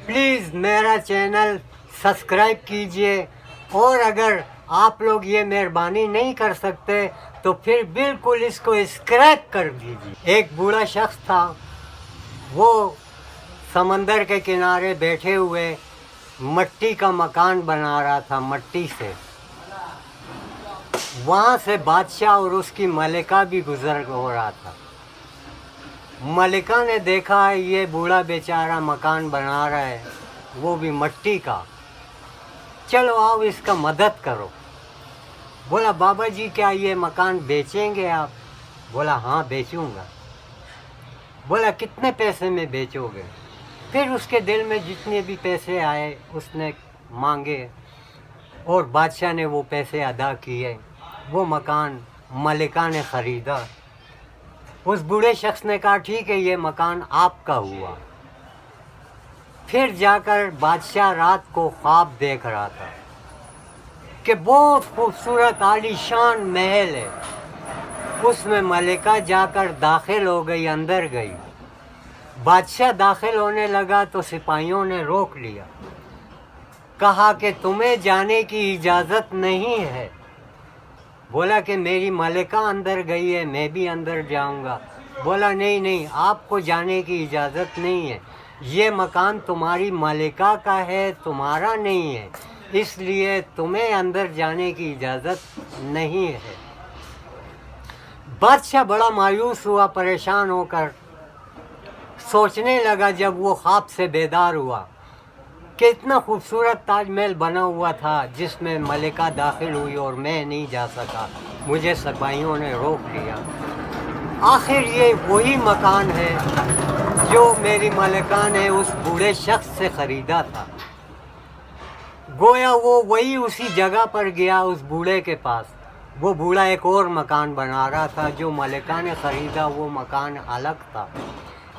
Please मेरा channel subscribe कीजिए, और अगर आप लोग ये मेहरबानी नहीं कर सकते तो फिर बिल्कुल इसको स्क्रैप कर दीजिए। एक बूढ़ा शख्स था, वो समंदर के किनारे बैठे हुए मट्टी का मकान बना रहा था, मट्टी से। वहाँ से बादशाह और उसकी मलिका भी गुजर हो रहा था। मलिका ने देखा ये बूढ़ा बेचारा मकान बना रहा है, वो भी मट्टी का, चलो आओ इसका मदद करो। बोला बाबा जी क्या ये मकान बेचेंगे आप? बोला हाँ बेचूंगा। बोला कितने पैसे में बेचोगे? फिर उसके दिल में जितने भी पैसे आए उसने मांगे, और बादशाह ने वो पैसे अदा किए। वो मकान मलिका ने ख़रीदा। उस बूढ़े शख्स ने कहा ठीक है ये मकान आपका हुआ। फिर जाकर बादशाह रात को ख्वाब देख रहा था कि बहुत खूबसूरत आलीशान महल है। उसमें मलिका जाकर दाखिल हो गई, अंदर गई। बादशाह दाखिल होने लगा तो सिपाहियों ने रोक लिया, कहा कि तुम्हें जाने की इजाज़त नहीं है। बोला कि मेरी मलिका अंदर गई है, मैं भी अंदर जाऊंगा। बोला नहीं नहीं, आपको जाने की इजाज़त नहीं है, ये मकान तुम्हारी मलिका का है, तुम्हारा नहीं है, इसलिए तुम्हें अंदर जाने की इजाज़त नहीं है। बादशाह बड़ा मायूस हुआ, परेशान होकर सोचने लगा, जब वो ख्वाब से बेदार हुआ कि इतना खूबसूरत ताजमहल बना हुआ था जिसमें मलिका दाखिल हुई और मैं नहीं जा सका, मुझे सिपाहियों ने रोक लिया। आखिर ये वही मकान है जो मेरी मलिका ने उस बूढ़े शख्स से ख़रीदा था। गोया वो वही उसी जगह पर गया, उस बूढ़े के पास। वो बूढ़ा एक और मकान बना रहा था, जो मलिका ने ख़रीदा वो मकान अलग था,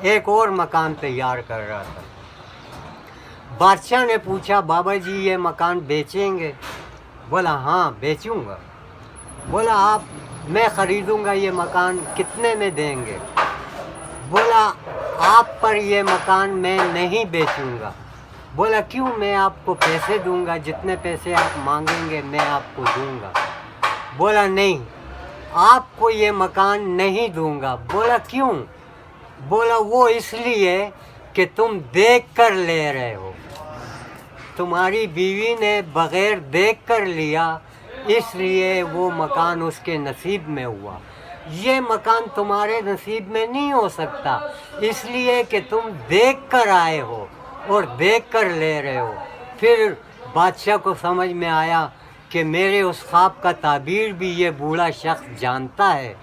एक और मकान तैयार कर रहा था। बादशाह ने पूछा बाबा जी ये मकान बेचेंगे? बोला हाँ बेचूंगा। बोला मैं ख़रीदूंगा ये मकान, कितने में देंगे? बोला आप पर ये मकान मैं नहीं बेचूंगा। बोला क्यों? मैं आपको पैसे दूंगा, जितने पैसे आप मांगेंगे मैं आपको दूंगा। बोला नहीं, आपको ये मकान नहीं दूंगा। बोला क्यों? बोला वो इसलिए कि तुम देख कर ले रहे हो, तुम्हारी बीवी ने बग़ैर देख कर लिया, इसलिए वो मकान उसके नसीब में हुआ। ये मकान तुम्हारे नसीब में नहीं हो सकता, इसलिए कि तुम देख कर आए हो और देख कर ले रहे हो। फिर बादशाह को समझ में आया कि मेरे उस ख्वाब का ताबीर भी ये बूढ़ा शख्स जानता है,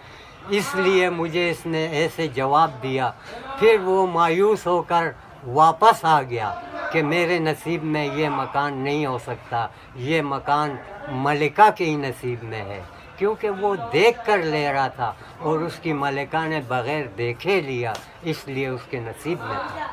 इसलिए मुझे इसने ऐसे जवाब दिया। फिर वो मायूस होकर वापस आ गया कि मेरे नसीब में ये मकान नहीं हो सकता, ये मकान मलिका के ही नसीब में है, क्योंकि वो देख कर ले रहा था और उसकी मलिका ने बग़ैर देखे लिया, इसलिए उसके नसीब में था।